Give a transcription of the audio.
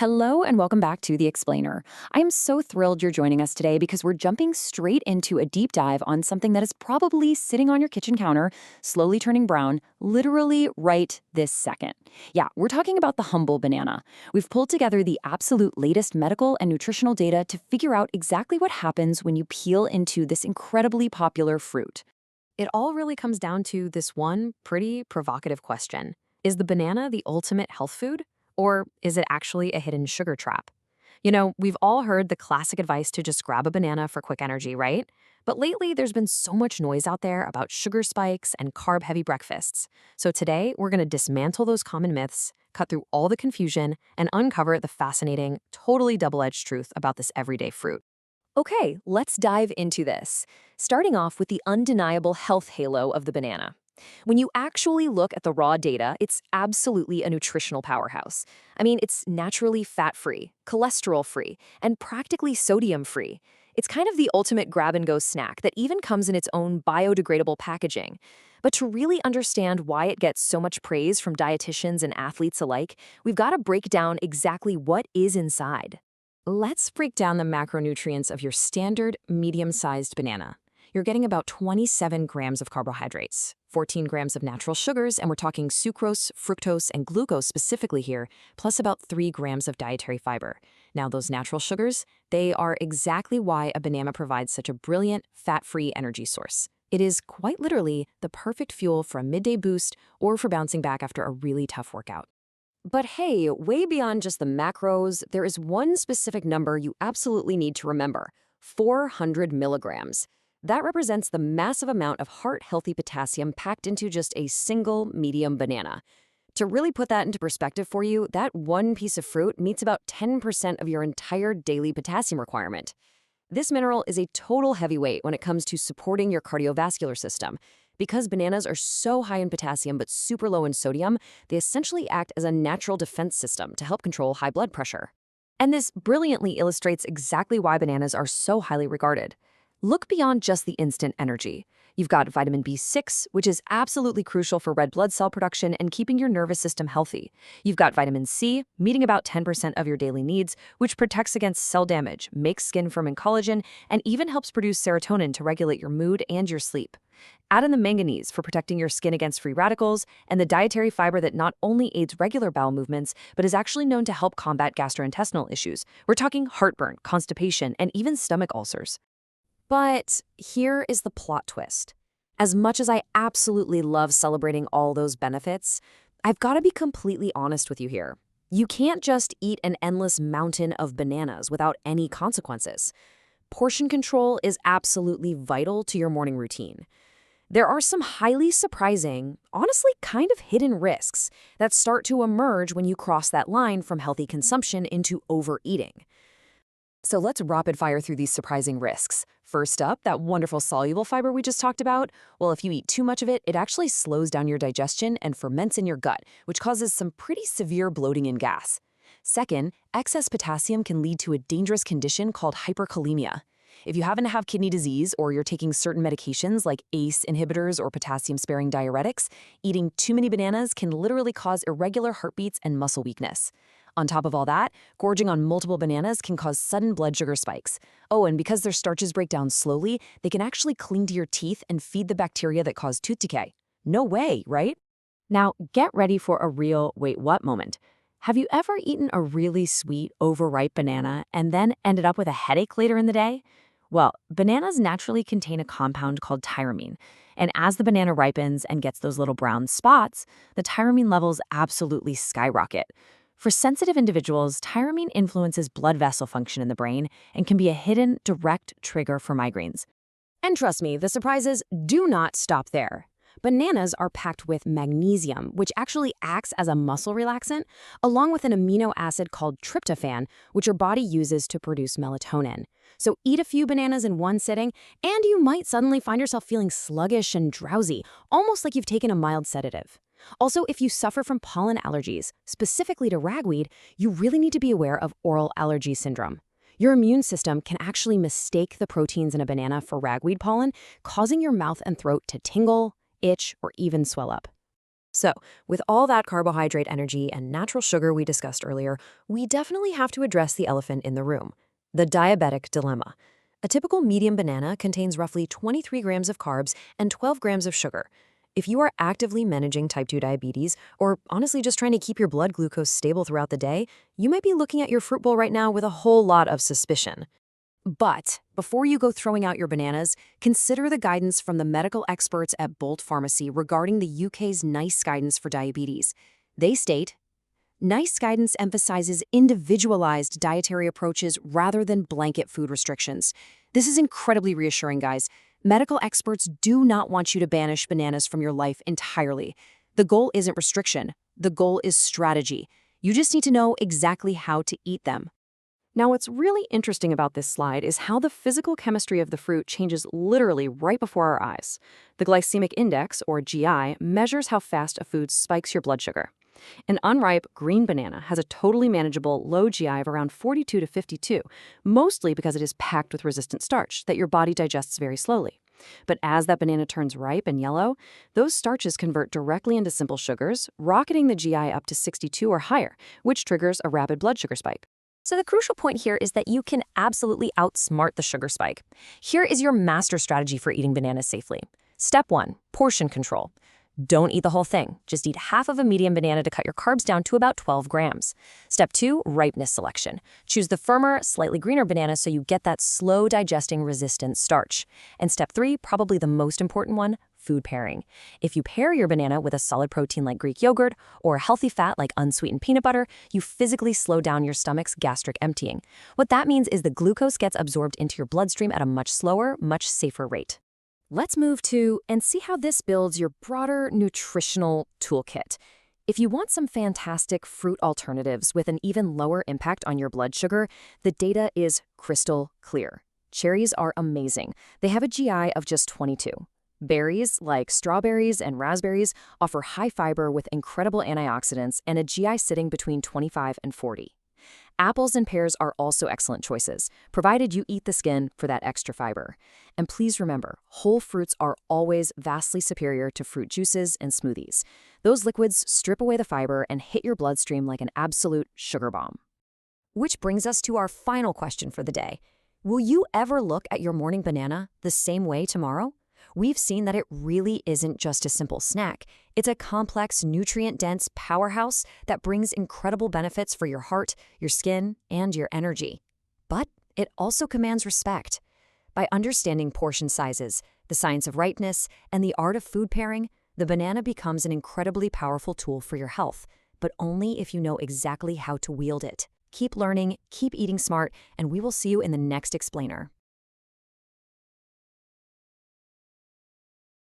Hello and welcome back to The Explainer. I am so thrilled you're joining us today because we're jumping straight into a deep dive on something that is probably sitting on your kitchen counter, slowly turning brown, literally right this second. Yeah, we're talking about the humble banana. We've pulled together the absolute latest medical and nutritional data to figure out exactly what happens when you peel into this incredibly popular fruit. It all really comes down to this one pretty provocative question. Is the banana the ultimate health food? Or is it actually a hidden sugar trap? We've all heard the classic advice to just grab a banana for quick energy, right? But lately, there's been so much noise out there about sugar spikes and carb-heavy breakfasts. So today, we're going to dismantle those common myths, cut through all the confusion, and uncover the fascinating, totally double-edged truth about this everyday fruit. Okay, let's dive into this. Starting off with the undeniable health halo of the banana. When you actually look at the raw data, it's absolutely a nutritional powerhouse. I mean, it's naturally fat-free, cholesterol-free, and practically sodium-free. It's kind of the ultimate grab-and-go snack that even comes in its own biodegradable packaging. But to really understand why it gets so much praise from dietitians and athletes alike, we've got to break down exactly what is inside. Let's break down the macronutrients of your standard medium-sized banana. You're getting about 27 grams of carbohydrates, 14 grams of natural sugars, and we're talking sucrose, fructose, and glucose specifically here, plus about 3 grams of dietary fiber. Now, those natural sugars, they are exactly why a banana provides such a brilliant, fat-free energy source. It is quite literally the perfect fuel for a midday boost or for bouncing back after a really tough workout. But hey, way beyond just the macros, there is one specific number you absolutely need to remember: 400 milligrams. That represents the massive amount of heart-healthy potassium packed into just a single medium banana. To really put that into perspective for you, that one piece of fruit meets about 10% of your entire daily potassium requirement. This mineral is a total heavyweight when it comes to supporting your cardiovascular system. Because bananas are so high in potassium but super low in sodium, they essentially act as a natural defense system to help control high blood pressure. And this brilliantly illustrates exactly why bananas are so highly regarded. Look beyond just the instant energy. You've got vitamin B6, which is absolutely crucial for red blood cell production and keeping your nervous system healthy. You've got vitamin C, meeting about 10% of your daily needs, which protects against cell damage, makes skin firm and collagen, and even helps produce serotonin to regulate your mood and your sleep. Add in the manganese for protecting your skin against free radicals, and the dietary fiber that not only aids regular bowel movements, but is actually known to help combat gastrointestinal issues. We're talking heartburn, constipation, and even stomach ulcers. But here is the plot twist. As much as I absolutely love celebrating all those benefits, I've got to be completely honest with you here. You can't just eat an endless mountain of bananas without any consequences. Portion control is absolutely vital to your morning routine. There are some highly surprising, honestly kind of hidden risks that start to emerge when you cross that line from healthy consumption into overeating. So let's rapid fire through these surprising risks. First up, that wonderful soluble fiber we just talked about. Well, if you eat too much of it, it actually slows down your digestion and ferments in your gut, which causes some pretty severe bloating and gas. Second, excess potassium can lead to a dangerous condition called hyperkalemia. If you happen to have kidney disease or you're taking certain medications like ACE inhibitors or potassium-sparing diuretics, eating too many bananas can literally cause irregular heartbeats and muscle weakness. On top of all that, gorging on multiple bananas can cause sudden blood sugar spikes. Oh, and because their starches break down slowly, they can actually cling to your teeth and feed the bacteria that cause tooth decay. No way, right? Now, get ready for a real wait what moment. Have you ever eaten a really sweet, overripe banana and then ended up with a headache later in the day? Well, bananas naturally contain a compound called tyramine, and as the banana ripens and gets those little brown spots, the tyramine levels absolutely skyrocket. For sensitive individuals, tyramine influences blood vessel function in the brain and can be a hidden, direct trigger for migraines. And trust me, the surprises do not stop there. Bananas are packed with magnesium, which actually acts as a muscle relaxant, along with an amino acid called tryptophan, which your body uses to produce melatonin. So eat a few bananas in one sitting, and you might suddenly find yourself feeling sluggish and drowsy, almost like you've taken a mild sedative. Also, if you suffer from pollen allergies, specifically to ragweed, you really need to be aware of oral allergy syndrome. Your immune system can actually mistake the proteins in a banana for ragweed pollen, causing your mouth and throat to tingle, itch, or even swell up. So, with all that carbohydrate energy and natural sugar we discussed earlier, we definitely have to address the elephant in the room, the diabetic dilemma. A typical medium banana contains roughly 23 grams of carbs and 12 grams of sugar. If you are actively managing type 2 diabetes, or honestly just trying to keep your blood glucose stable throughout the day, you might be looking at your fruit bowl right now with a whole lot of suspicion. But before you go throwing out your bananas, consider the guidance from the medical experts at Bolt Pharmacy regarding the UK's NICE guidance for diabetes. They state, NICE guidance emphasizes individualized dietary approaches rather than blanket food restrictions. This is incredibly reassuring, guys. Medical experts do not want you to banish bananas from your life entirely. The goal isn't restriction. The goal is strategy. You just need to know exactly how to eat them. Now, what's really interesting about this slide is how the physical chemistry of the fruit changes literally right before our eyes. The glycemic index, or GI, measures how fast a food spikes your blood sugar. An unripe green banana has a totally manageable low GI of around 42 to 52, mostly because it is packed with resistant starch that your body digests very slowly. But as that banana turns ripe and yellow, those starches convert directly into simple sugars, rocketing the GI up to 62 or higher, which triggers a rapid blood sugar spike. So the crucial point here is that you can absolutely outsmart the sugar spike. Here is your master strategy for eating bananas safely. Step 1, portion control. Don't eat the whole thing. Just eat half of a medium banana to cut your carbs down to about 12 grams. Step 2, ripeness selection. Choose the firmer, slightly greener banana so you get that slow digesting resistant starch. And step 3, probably the most important one, food pairing. If you pair your banana with a solid protein like Greek yogurt or a healthy fat like unsweetened peanut butter, you physically slow down your stomach's gastric emptying. What that means is the glucose gets absorbed into your bloodstream at a much slower, much safer rate. Let's move to and see how this builds your broader nutritional toolkit. If you want some fantastic fruit alternatives with an even lower impact on your blood sugar, the data is crystal clear. Cherries are amazing. They have a GI of just 22. Berries, like strawberries and raspberries, offer high fiber with incredible antioxidants and a GI sitting between 25 and 40. Apples and pears are also excellent choices, provided you eat the skin for that extra fiber. And please remember, whole fruits are always vastly superior to fruit juices and smoothies. Those liquids strip away the fiber and hit your bloodstream like an absolute sugar bomb. Which brings us to our final question for the day. Will you ever look at your morning banana the same way tomorrow? We've seen that it really isn't just a simple snack. It's a complex, nutrient-dense powerhouse that brings incredible benefits for your heart, your skin, and your energy. But it also commands respect. By understanding portion sizes, the science of ripeness, and the art of food pairing, the banana becomes an incredibly powerful tool for your health, but only if you know exactly how to wield it. Keep learning, keep eating smart, and we will see you in the next explainer.